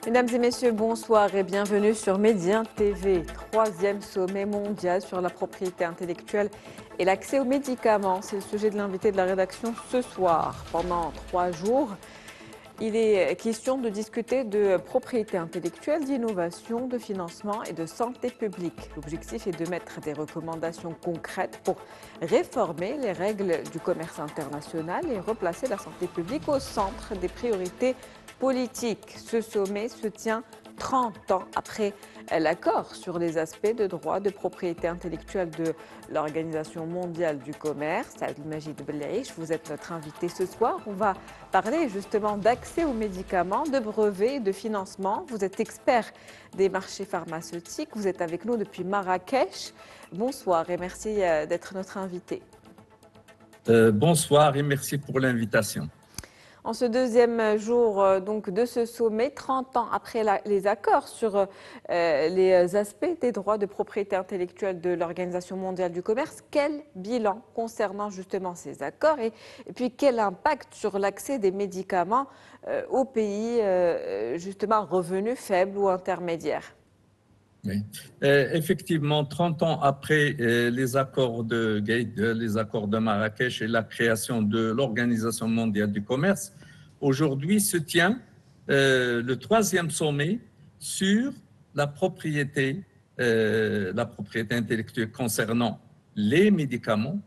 Mesdames et messieurs, bonsoir et bienvenue sur Médien TV, troisième sommet mondial sur la propriété intellectuelle et l'accès aux médicaments. C'est le sujet de l'invité de la rédaction ce soir. Pendant 3 jours, il est question de discuter de propriété intellectuelle, d'innovation, de financement et de santé publique. L'objectif est de mettre des recommandations concrètes pour réformer les règles du commerce international et replacer la santé publique au centre des priorités politiques. Ce sommet se tient 30 ans après l'accord sur les aspects de droit de propriété intellectuelle de l'Organisation mondiale du commerce. Abdelmajid Belaïch, vous êtes notre invité ce soir. On va parler justement d'accès aux médicaments, de brevets et de financement. Vous êtes expert des marchés pharmaceutiques. Vous êtes avec nous depuis Marrakech. Bonsoir et merci d'être notre invité. Bonsoir et merci pour l'invitation. En ce deuxième jour donc, de ce sommet, 30 ans après les accords sur les aspects des droits de propriété intellectuelle de l'Organisation mondiale du commerce, quel bilan concernant justement ces accords et puis quel impact sur l'accès des médicaments aux pays justement revenus faibles ou intermédiaires? Oui. Effectivement, 30 ans après les accords de Gaïd, les accords de Marrakech et la création de l'Organisation mondiale du commerce, aujourd'hui se tient le troisième sommet sur la propriété intellectuelle concernant les médicaments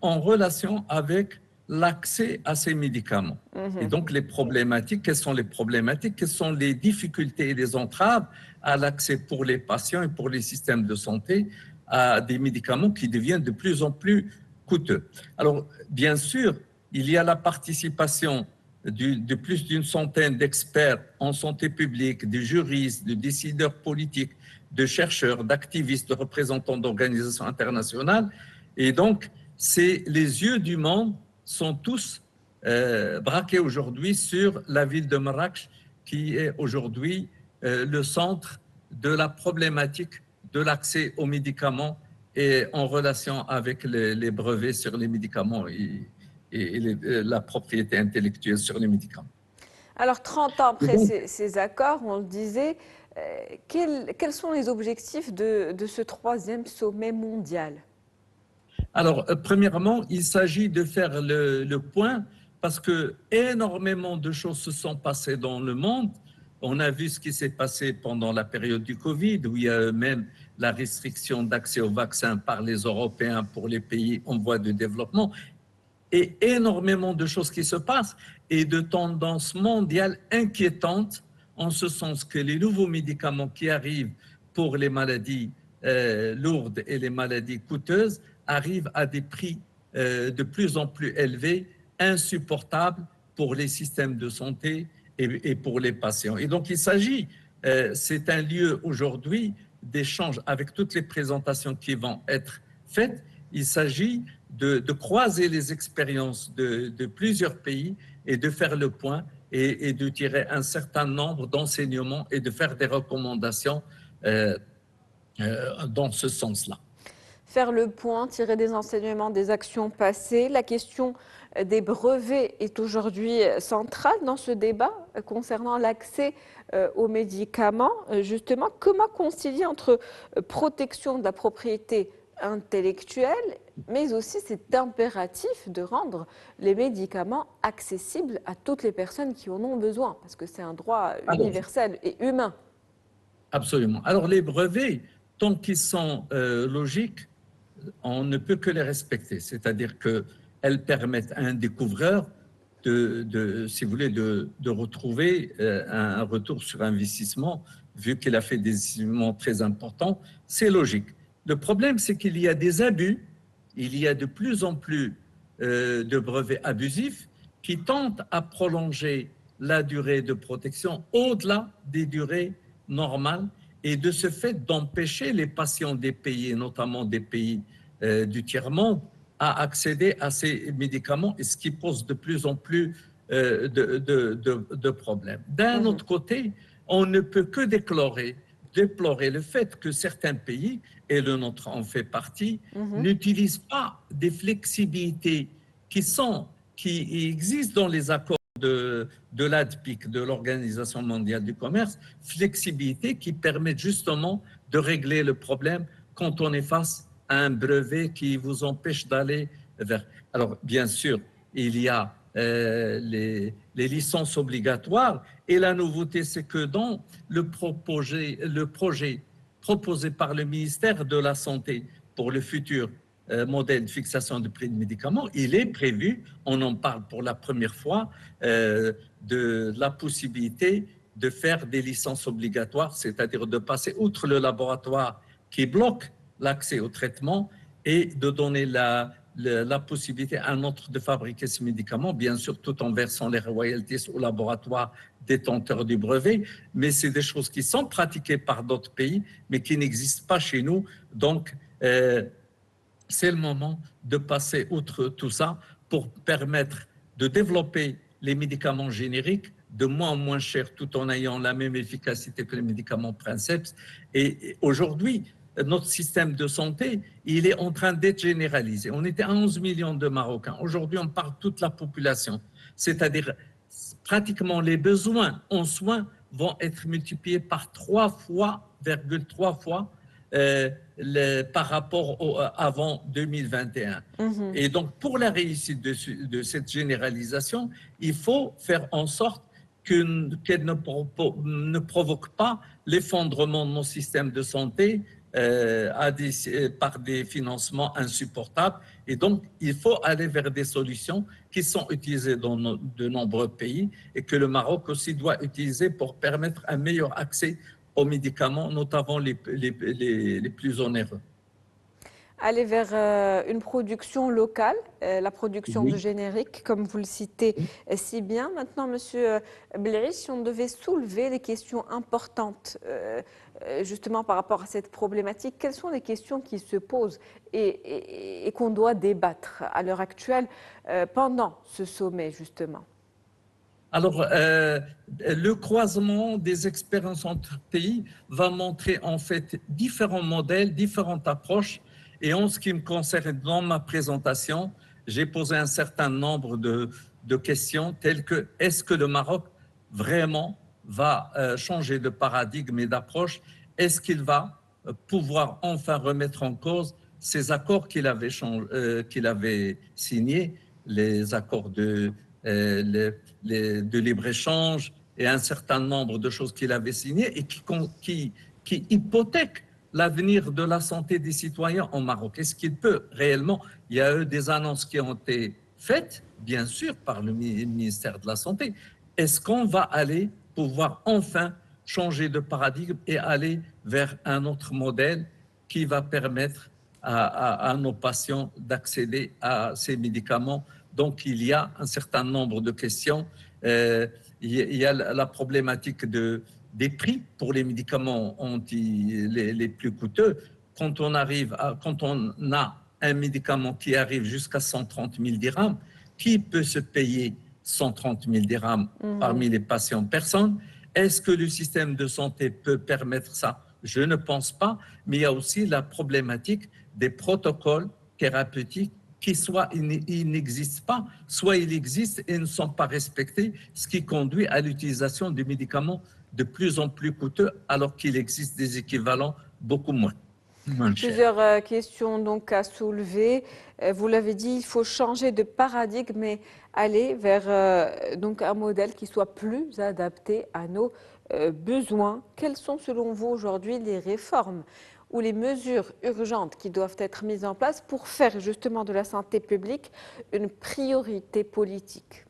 en relation avec l'accès à ces médicaments. Et donc, les problématiques, quelles sont les problématiques? Quelles sont les difficultés et les entraves à l'accès pour les patients et pour les systèmes de santé à des médicaments qui deviennent de plus en plus coûteux? Alors, bien sûr, il y a la participation de plus d'une centaine d'experts en santé publique, de juristes, de décideurs politiques, de chercheurs, d'activistes, de représentants d'organisations internationales. Et donc, c'est les yeux du monde sont tous braqués aujourd'hui sur la ville de Marrakech, qui est aujourd'hui le centre de la problématique de l'accès aux médicaments et en relation avec les brevets sur les médicaments et la propriété intellectuelle sur les médicaments. Alors, 30 ans après ces accords, on le disait, quels sont les objectifs de ce troisième sommet mondial? Alors, premièrement, il s'agit de faire le point parce que énormément de choses se sont passées dans le monde. On a vu ce qui s'est passé pendant la période du Covid, où il y a même la restriction d'accès aux vaccins par les Européens pour les pays en voie de développement. Et énormément de choses qui se passent et de tendances mondiales inquiétantes en ce sens que les nouveaux médicaments qui arrivent pour les maladies lourdes et les maladies coûteuses arrivent à des prix de plus en plus élevés, insupportables pour les systèmes de santé et pour les patients. Et donc il s'agit, c'est un lieu aujourd'hui d'échange avec toutes les présentations qui vont être faites. Il s'agit de croiser les expériences de plusieurs pays et de faire le point et de tirer un certain nombre d'enseignements et de faire des recommandations dans ce sens-là. Faire le point, tirer des enseignements des actions passées. La question des brevets est aujourd'hui centrale dans ce débat concernant l'accès aux médicaments. Justement, comment concilier entre protection de la propriété intellectuelle, mais aussi cet impératif de rendre les médicaments accessibles à toutes les personnes qui en ont besoin, parce que c'est un droit universel et humain. Absolument. Alors les brevets, tant qu'ils sont logiques, on ne peut que les respecter. C'est-à-dire qu'elles permettent à un découvreur si vous voulez, de retrouver un retour sur investissement, vu qu'il a fait des investissements très importants. C'est logique. Le problème, c'est qu'il y a des abus. Il y a de plus en plus de brevets abusifs qui tentent à prolonger la durée de protection au-delà des durées normales et de ce fait d'empêcher les patients des pays, et notamment des pays du tiers-monde, à accéder à ces médicaments, et ce qui pose de plus en plus de problèmes. D'un autre côté, on ne peut que déplorer le fait que certains pays, et le nôtre en fait partie, n'utilisent pas des flexibilités qui existent dans les accords de l'ADPIC, de l'Organisation mondiale du commerce, flexibilité qui permet justement de régler le problème quand on est face à un brevet qui vous empêche d'aller vers. Alors, bien sûr, il y a les licences obligatoires et la nouveauté, c'est que dans le projet proposé par le ministère de la Santé pour le futur modèle de fixation de prix de médicaments, il est prévu, on en parle pour la première fois, de la possibilité de faire des licences obligatoires, c'est-à-dire de passer outre le laboratoire qui bloque l'accès au traitement et de donner la possibilité à un autre de fabriquer ce médicament, bien sûr tout en versant les royalties au laboratoire détenteur du brevet, mais c'est des choses qui sont pratiquées par d'autres pays, mais qui n'existent pas chez nous. Donc, c'est le moment de passer outre tout ça pour permettre de développer les médicaments génériques de moins en moins chers tout en ayant la même efficacité que les médicaments Princeps. Et aujourd'hui, notre système de santé, il est en train d'être généralisé. On était à 11 millions de Marocains. Aujourd'hui, on parle de toute la population. C'est-à-dire, pratiquement les besoins en soins vont être multipliés par 3 fois, par rapport avant 2021. Et donc, pour la réussite de cette généralisation, il faut faire en sorte qu'elle ne provoque pas l'effondrement de nos systèmes de santé par des financements insupportables. Et donc, il faut aller vers des solutions qui sont utilisées dans de nombreux pays et que le Maroc aussi doit utiliser pour permettre un meilleur accès aux médicaments, notamment les plus onéreux. Aller vers une production locale, la production de génériques, comme vous le citez si bien. Maintenant, Monsieur Belriche, si on devait soulever des questions importantes justement par rapport à cette problématique, quelles sont les questions qui se posent et qu'on doit débattre à l'heure actuelle pendant ce sommet, justement? Alors, le croisement des expériences entre pays va montrer en fait différents modèles, différentes approches. Et en ce qui me concerne, dans ma présentation, j'ai posé un certain nombre de questions telles que est-ce que le Maroc vraiment va changer de paradigme et d'approche? Est-ce qu'il va pouvoir enfin remettre en cause ces accords qu'il avait signés, les accords de libre-échange et un certain nombre de choses qu'il avait signées et qui hypothèquent l'avenir de la santé des citoyens au Maroc? Est-ce qu'il peut réellement? Il y a eu des annonces qui ont été faites, bien sûr, par le ministère de la Santé. Est-ce qu'on va aller pouvoir enfin changer de paradigme et aller vers un autre modèle qui va permettre à nos patients d'accéder à ces médicaments? Donc, il y a un certain nombre de questions. Il y a la problématique des prix pour les médicaments les plus coûteux. Quand on a un médicament qui arrive jusqu'à 130 000 dirhams, qui peut se payer 130 000 dirhams parmi les patients? Personne. Est-ce que le système de santé peut permettre ça? Je ne pense pas, mais il y a aussi la problématique des protocoles thérapeutiques qui soit ils n'existent pas, soit ils existent et ne sont pas respectés, ce qui conduit à l'utilisation de médicaments de plus en plus coûteux alors qu'il existe des équivalents beaucoup moins chers. Plusieurs questions donc à soulever. Vous l'avez dit, il faut changer de paradigme et aller vers donc un modèle qui soit plus adapté à nos besoins. Quelles sont selon vous aujourd'hui les réformes ou les mesures urgentes qui doivent être mises en place pour faire justement de la santé publique une priorité politique?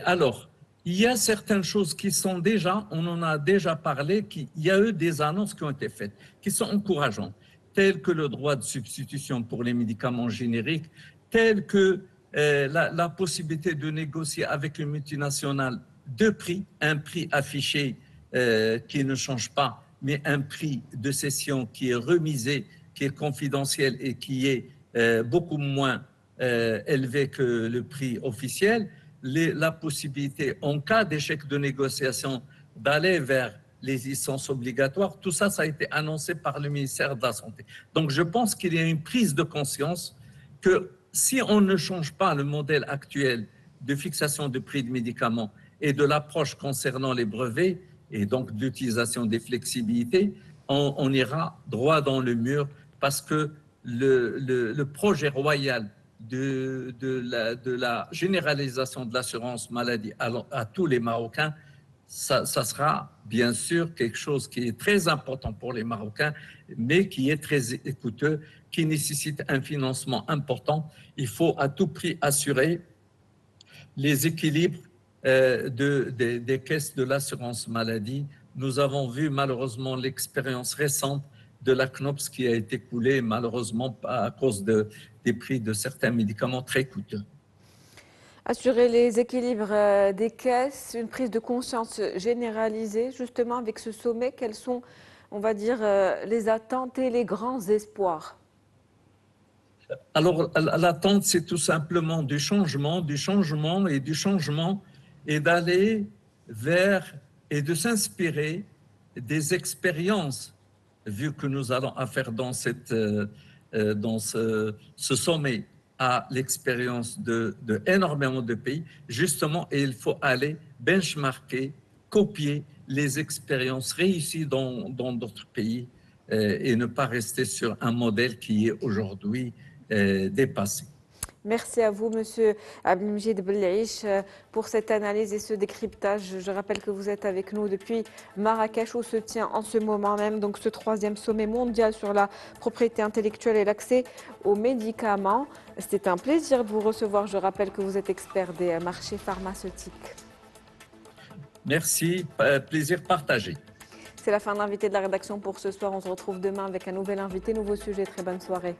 Alors, il y a certaines choses qui sont déjà, on en a déjà parlé, il y a eu des annonces qui ont été faites, qui sont encourageantes, telles que le droit de substitution pour les médicaments génériques, telles que la possibilité de négocier avec une multinationale deux prix, un prix affiché qui ne change pas, mais un prix de cession qui est remisé, qui est confidentiel et qui est beaucoup moins élevé que le prix officiel. La possibilité, en cas d'échec de négociation, d'aller vers les licences obligatoires, tout ça, ça a été annoncé par le ministère de la Santé. Donc, je pense qu'il y a une prise de conscience que si on ne change pas le modèle actuel de fixation de prix de médicaments et de l'approche concernant les brevets et donc d'utilisation des flexibilités, on ira droit dans le mur parce que le projet royal de la généralisation de l'assurance maladie à tous les Marocains, ça sera bien sûr quelque chose qui est très important pour les Marocains, mais qui est très coûteux, qui nécessite un financement important. Il faut à tout prix assurer les équilibres des caisses de l'assurance maladie. Nous avons vu malheureusement l'expérience récente de la CNOPS qui a été coulée malheureusement à cause des prix de certains médicaments très coûteux. Assurer les équilibres des caisses, une prise de conscience généralisée justement avec ce sommet. Quelles sont, on va dire, les attentes et les grands espoirs? Alors, l'attente, c'est tout simplement du changement et d'aller vers et de s'inspirer des expériences, vu que nous allons affaire dans ce sommet à l'expérience de énormément de pays, justement, et il faut aller benchmarker, copier les expériences réussies dans d'autres pays et ne pas rester sur un modèle qui est aujourd'hui dépassé. Merci à vous, Monsieur Abdelmejid Belaiche, pour cette analyse et ce décryptage. Je rappelle que vous êtes avec nous depuis Marrakech, où se tient en ce moment même donc ce 3e sommet mondial sur la propriété intellectuelle et l'accès aux médicaments. C'était un plaisir de vous recevoir. Je rappelle que vous êtes expert des marchés pharmaceutiques. Merci, plaisir partagé. C'est la fin de l'invité de la rédaction pour ce soir. On se retrouve demain avec un nouvel invité, nouveau sujet. Très bonne soirée.